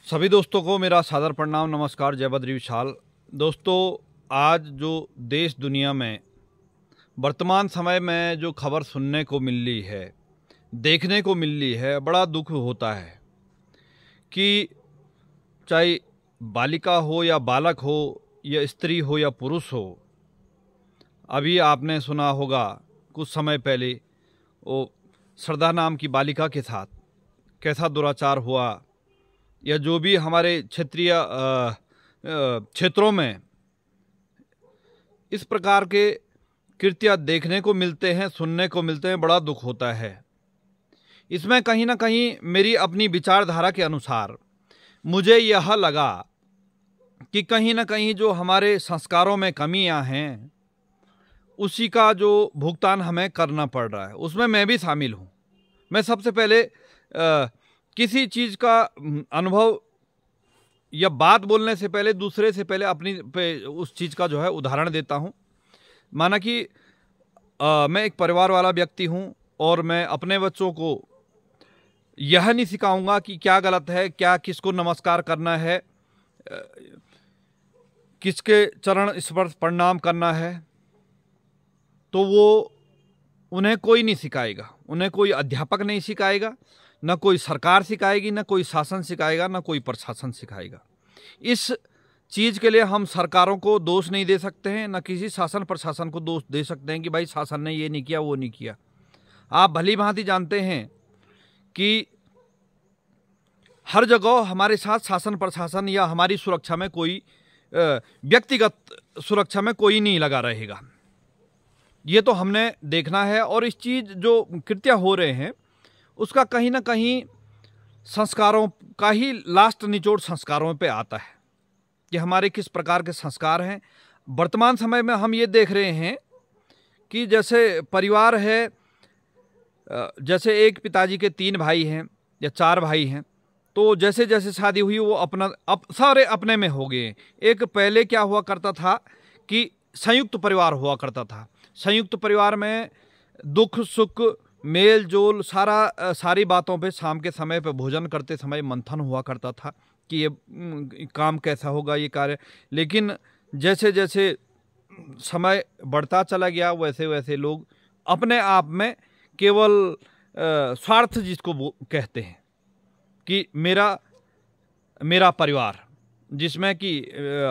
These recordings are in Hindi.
सभी दोस्तों को मेरा सादर प्रणाम, नमस्कार, जय बद्री विशाल। दोस्तों, आज जो देश दुनिया में वर्तमान समय में जो खबर सुनने को मिल रही है, देखने को मिल रही है, बड़ा दुख होता है कि चाहे बालिका हो या बालक हो या स्त्री हो या पुरुष हो। अभी आपने सुना होगा कुछ समय पहले वो श्रद्धा नाम की बालिका के साथ कैसा दुराचार हुआ, या जो भी हमारे क्षेत्रीय क्षेत्रों में इस प्रकार के कृत्य देखने को मिलते हैं, सुनने को मिलते हैं, बड़ा दुख होता है। इसमें कहीं ना कहीं मेरी अपनी विचारधारा के अनुसार मुझे यह लगा कि कहीं ना कहीं जो हमारे संस्कारों में कमियां हैं उसी का जो भुगतान हमें करना पड़ रहा है, उसमें मैं भी शामिल हूं। मैं सबसे पहले किसी चीज़ का अनुभव या बात बोलने से पहले दूसरे से पहले अपनी उस चीज़ का जो है उदाहरण देता हूं। माना कि मैं एक परिवार वाला व्यक्ति हूं और मैं अपने बच्चों को यह नहीं सिखाऊंगा कि क्या गलत है, क्या किसको नमस्कार करना है, किसके चरण स्पर्श प्रणाम करना है। तो वो उन्हें कोई नहीं सिखाएगा, उन्हें कोई अध्यापक नहीं सिखाएगा, न कोई सरकार सिखाएगी, न कोई शासन सिखाएगा, न कोई प्रशासन सिखाएगा। इस चीज़ के लिए हम सरकारों को दोष नहीं दे सकते हैं, न किसी शासन प्रशासन को दोष दे सकते हैं कि भाई शासन ने ये नहीं किया, वो नहीं किया। आप भली भांति जानते हैं कि हर जगह हमारे साथ शासन प्रशासन या हमारी सुरक्षा में कोई व्यक्तिगत सुरक्षा में कोई नहीं लगा रहेगा। ये तो हमने देखना है। और इस चीज़ जो कृत्य हो रहे हैं उसका कहीं ना कहीं संस्कारों का ही लास्ट निचोड़ संस्कारों पे आता है कि हमारे किस प्रकार के संस्कार हैं। वर्तमान समय में हम ये देख रहे हैं कि जैसे परिवार है, जैसे एक पिताजी के 3 भाई हैं या 4 भाई हैं, तो जैसे जैसे शादी हुई वो सारे अपने में हो गए। एक पहले क्या हुआ करता था कि संयुक्त परिवार हुआ करता था। संयुक्त परिवार में दुख सुख मेल जोल सारी बातों पे शाम के समय पे भोजन करते समय मंथन हुआ करता था कि ये काम कैसा होगा, ये कार्य। लेकिन जैसे जैसे समय बढ़ता चला गया वैसे वैसे लोग अपने आप में केवल स्वार्थ जिसको कहते हैं कि मेरा परिवार, जिसमें कि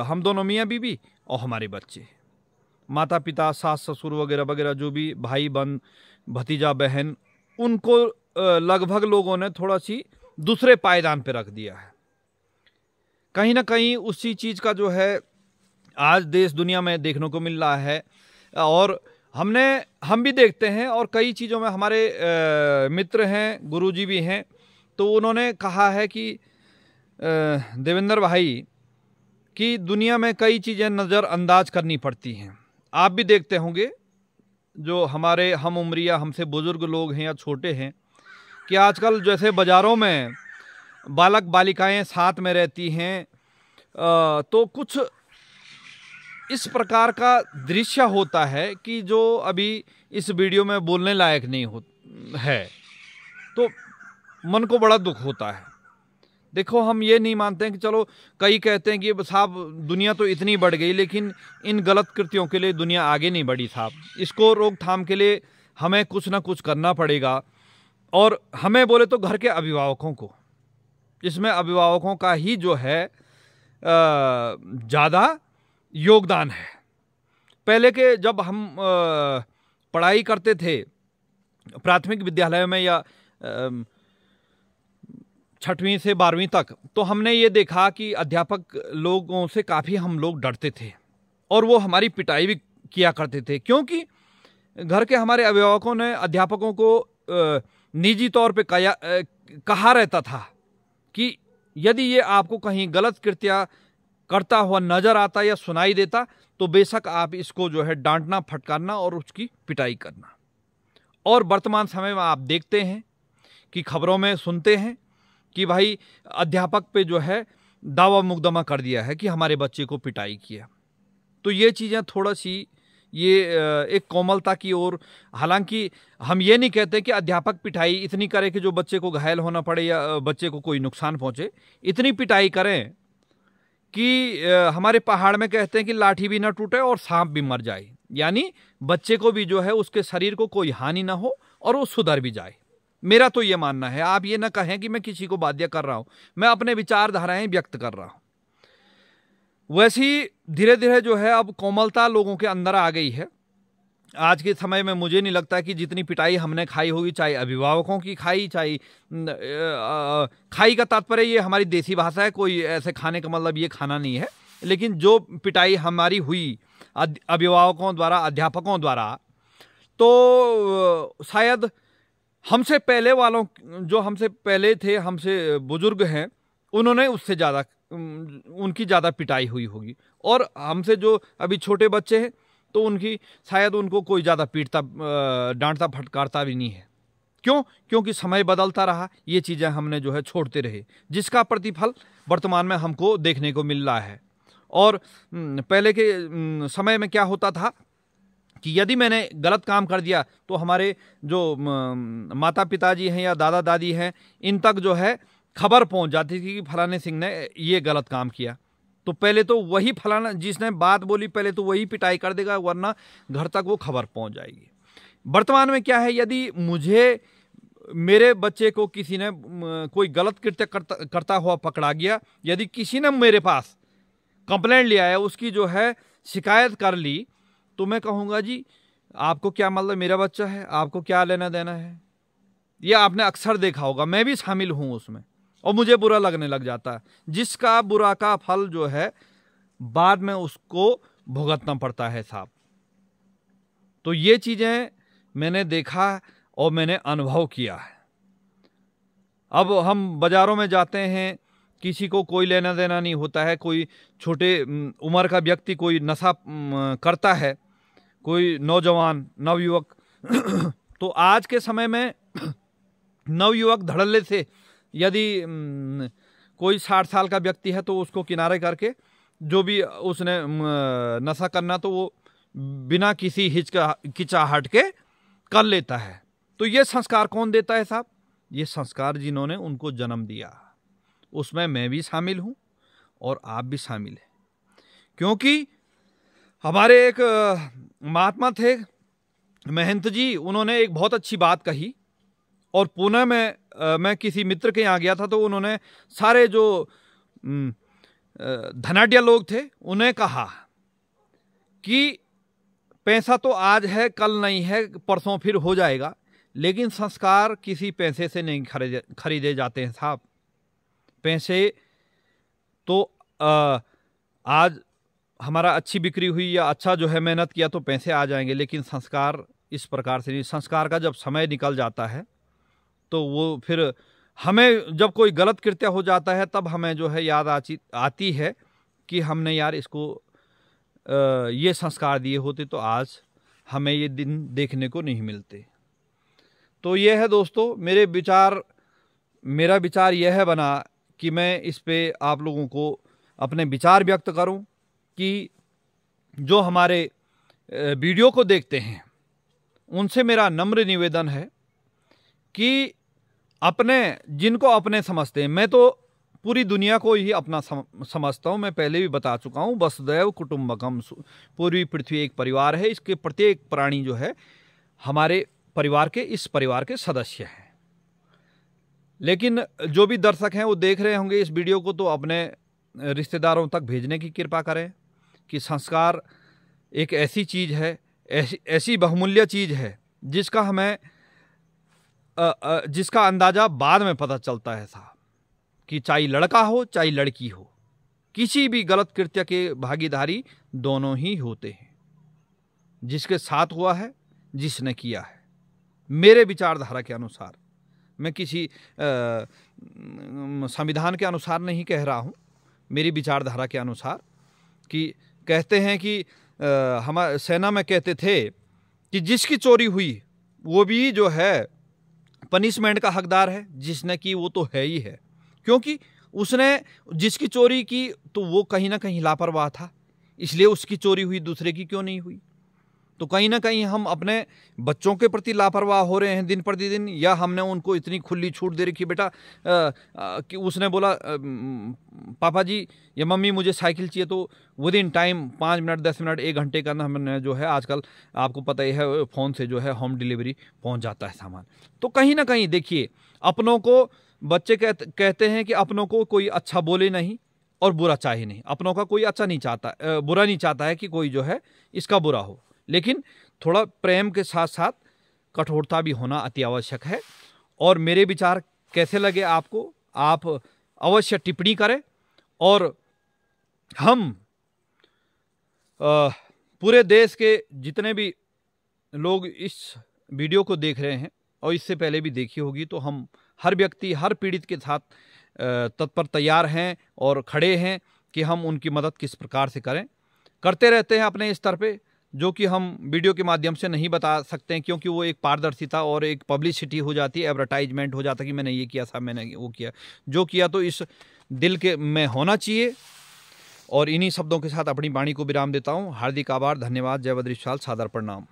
हम दोनों मियाँ बीवी और हमारे बच्चे, माता पिता सास ससुर वगैरह वगैरह जो भी भाई बहन भतीजा बहन, उनको लगभग लोगों ने थोड़ा सी दूसरे पायदान पे रख दिया है। कहीं ना कहीं उसी चीज़ का जो है आज देश दुनिया में देखने को मिल रहा है। और हम भी देखते हैं और कई चीज़ों में हमारे मित्र हैं, गुरुजी भी हैं, तो उन्होंने कहा है कि देवेंद्र भाई कि दुनिया में कई चीज़ें नज़रअंदाज करनी पड़ती हैं। आप भी देखते होंगे जो हमारे हम उम्र या हमसे बुजुर्ग लोग हैं या छोटे हैं कि आजकल जैसे बाज़ारों में बालक बालिकाएं साथ में रहती हैं, तो कुछ इस प्रकार का दृश्य होता है कि जो अभी इस वीडियो में बोलने लायक नहीं है, तो मन को बड़ा दुख होता है। देखो, हम ये नहीं मानते हैं कि चलो, कई कहते हैं कि साहब दुनिया तो इतनी बढ़ गई, लेकिन इन गलत कृत्यों के लिए दुनिया आगे नहीं बढ़ी साहब। इसको रोकथाम के लिए हमें कुछ ना कुछ करना पड़ेगा। और हमें बोले तो घर के अभिभावकों को, इसमें अभिभावकों का ही जो है ज़्यादा योगदान है। पहले के जब हम पढ़ाई करते थे प्राथमिक विद्यालय में या 6वीं से 12वीं तक, तो हमने ये देखा कि अध्यापक लोगों से काफ़ी हम लोग डरते थे और वो हमारी पिटाई भी किया करते थे, क्योंकि घर के हमारे अभिभावकों ने अध्यापकों को निजी तौर पे कहा रहता था कि यदि ये आपको कहीं गलत कृत्य करता हुआ नज़र आता या सुनाई देता तो बेशक आप इसको जो है डांटना, फटकारना और उसकी पिटाई करना। और वर्तमान समय में आप देखते हैं कि खबरों में सुनते हैं कि भाई अध्यापक पे जो है दावा मुकदमा कर दिया है कि हमारे बच्चे को पिटाई किया। तो ये चीज़ें थोड़ा सी ये एक कोमलता की ओर। हालांकि हम ये नहीं कहते कि अध्यापक पिटाई इतनी करे कि जो बच्चे को घायल होना पड़े या बच्चे को कोई नुकसान पहुंचे। इतनी पिटाई करें कि हमारे पहाड़ में कहते हैं कि लाठी भी ना टूटे और सांप भी मर जाए, यानी बच्चे को भी जो है उसके शरीर को कोई हानि ना हो और वो सुधर भी जाए। मेरा तो ये मानना है। आप ये ना कहें कि मैं किसी को बाध्य कर रहा हूं, मैं अपने विचारधाराएं व्यक्त कर रहा हूं। वैसी धीरे धीरे जो है अब कोमलता लोगों के अंदर आ गई है। आज के समय में मुझे नहीं लगता कि जितनी पिटाई हमने खाई होगी, चाहे अभिभावकों की खाई, चाहे खाई का तात्पर्य ये हमारी देसी भाषा है, कोई ऐसे खाने का मतलब ये खाना नहीं है, लेकिन जो पिटाई हमारी हुई अभिभावकों द्वारा, अध्यापकों द्वारा, तो शायद हमसे पहले वालों, जो हमसे पहले थे, हमसे बुजुर्ग हैं, उन्होंने उससे ज़्यादा, उनकी ज़्यादा पिटाई हुई होगी। और हमसे जो अभी छोटे बच्चे हैं तो उनकी शायद उनको कोई ज़्यादा पीटता, डांटता फटकारता भी नहीं है। क्यों? क्योंकि समय बदलता रहा, ये चीज़ें हमने जो है छोड़ते रहे, जिसका प्रतिफल वर्तमान में हमको देखने को मिल रहा है। और पहले के समय में क्या होता था कि यदि मैंने गलत काम कर दिया तो हमारे जो माता पिताजी हैं या दादा दादी हैं, इन तक जो है खबर पहुंच जाती थी कि फलाने सिंह ने ये गलत काम किया। तो पहले तो वही फलाना जिसने बात बोली पहले तो वही पिटाई कर देगा, वरना घर तक वो खबर पहुंच जाएगी। वर्तमान में क्या है, यदि मुझे, मेरे बच्चे को किसी ने कोई गलत कृत्य करता हुआ पकड़ा गया, यदि किसी ने मेरे पास कंप्लेंट लिया है, उसकी जो है शिकायत कर ली, तो मैं कहूँगा जी आपको क्या मतलब, मेरा बच्चा है, आपको क्या लेना देना है। ये आपने अक्सर देखा होगा, मैं भी शामिल हूँ उसमें, और मुझे बुरा लगने लग जाता है। जिसका बुरा का फल जो है बाद में उसको भुगतना पड़ता है साहब। तो ये चीज़ें मैंने देखा और मैंने अनुभव किया है। अब हम बाज़ारों में जाते हैं, किसी को कोई लेना देना नहीं होता है। कोई छोटे उम्र का व्यक्ति कोई नशा करता है, कोई नौजवान नवयुवक तो आज के समय में नवयुवक धड़ल्ले से यदि कोई 60 साल का व्यक्ति है तो उसको किनारे करके जो भी उसने नशा करना तो वो बिना किसी हिचकिचाहट के कर लेता है। तो ये संस्कार कौन देता है साहब? ये संस्कार जिन्होंने उनको जन्म दिया, उसमें मैं भी शामिल हूँ और आप भी शामिल हैं। क्योंकि हमारे एक महात्मा थे महंत जी, उन्होंने एक बहुत अच्छी बात कही। और पुणे में मैं किसी मित्र के यहाँ गया था, तो उन्होंने सारे जो धनाढ्य लोग थे उन्हें कहा कि पैसा तो आज है, कल नहीं है, परसों फिर हो जाएगा, लेकिन संस्कार किसी पैसे से नहीं खरीदे जाते हैं साहब। पैसे तो आज हमारा अच्छी बिक्री हुई या अच्छा जो है मेहनत किया तो पैसे आ जाएंगे, लेकिन संस्कार इस प्रकार से नहीं। संस्कार का जब समय निकल जाता है तो वो फिर हमें जब कोई गलत कृत्य हो जाता है तब हमें जो है याद आती है कि हमने यार इसको ये संस्कार दिए होते तो आज हमें ये दिन देखने को नहीं मिलते। तो ये है दोस्तों मेरा विचार यह है बना कि मैं इस पे आप लोगों को अपने विचार व्यक्त करूं कि जो हमारे वीडियो को देखते हैं उनसे मेरा नम्र निवेदन है कि जिनको अपने समझते हैं, मैं तो पूरी दुनिया को ही अपना समझता हूँ। मैं पहले भी बता चुका हूँ, वसुदैव कुटुम्बकम, पूरी पृथ्वी एक परिवार है। इसके प्रत्येक प्राणी जो है हमारे परिवार के, इस परिवार के सदस्य हैं। लेकिन जो भी दर्शक हैं वो देख रहे होंगे इस वीडियो को, तो अपने रिश्तेदारों तक भेजने की कृपा करें कि संस्कार एक ऐसी चीज़ है, ऐसी बहुमूल्य चीज़ है जिसका अंदाज़ा बाद में पता चलता है साहब, कि चाहे लड़का हो चाहे लड़की हो, किसी भी गलत कृत्य के भागीदारी दोनों ही होते हैं। जिसके साथ हुआ है, जिसने किया है। मेरे विचारधारा के अनुसार, मैं किसी संविधान के अनुसार नहीं कह रहा हूँ, मेरी विचारधारा के अनुसार, कि कहते हैं कि हमारे सेना में कहते थे कि जिसकी चोरी हुई वो भी जो है पनिशमेंट का हकदार है, जिसने की वो तो है ही है। क्योंकि उसने जिसकी चोरी की तो वो कहीं ना कहीं लापरवाह था, इसलिए उसकी चोरी हुई, दूसरे की क्यों नहीं हुई। तो कहीं ना कहीं हम अपने बच्चों के प्रति लापरवाह हो रहे हैं दिन प्रतिदिन, या हमने उनको इतनी खुली छूट दे रखी बेटा कि उसने बोला पापा जी या मम्मी मुझे साइकिल चाहिए, तो with in time 5 minute 10 minute 1 घंटे का हमने जो है आजकल आपको पता ही है फ़ोन से जो है होम डिलीवरी पहुंच जाता है सामान। तो कहीं ना कहीं देखिए अपनों को बच्चे कहते हैं कि अपनों को कोई अच्छा बोले नहीं और बुरा चाहे नहीं। अपनों का कोई अच्छा नहीं चाहता, बुरा नहीं चाहता है कि कोई जो है इसका बुरा हो, लेकिन थोड़ा प्रेम के साथ साथ कठोरता भी होना अति आवश्यक है। और मेरे विचार कैसे लगे आपको, आप अवश्य टिप्पणी करें। और हम पूरे देश के जितने भी लोग इस वीडियो को देख रहे हैं और इससे पहले भी देखी होगी, तो हम हर व्यक्ति हर पीड़ित के साथ तत्पर तैयार हैं और खड़े हैं कि हम उनकी मदद किस प्रकार से करें। करते रहते हैं अपने स्तर पे, जो कि हम वीडियो के माध्यम से नहीं बता सकते हैं, क्योंकि वो एक पारदर्शिता और एक पब्लिसिटी हो जाती है, एडवर्टाइजमेंट हो जाता है कि मैंने ये किया था, मैंने वो किया। जो किया तो इस दिल के में होना चाहिए। और इन्हीं शब्दों के साथ अपनी वाणी को विराम देता हूँ। हार्दिक आभार, धन्यवाद, जय बद्रीशाल, सादर प्रणाम।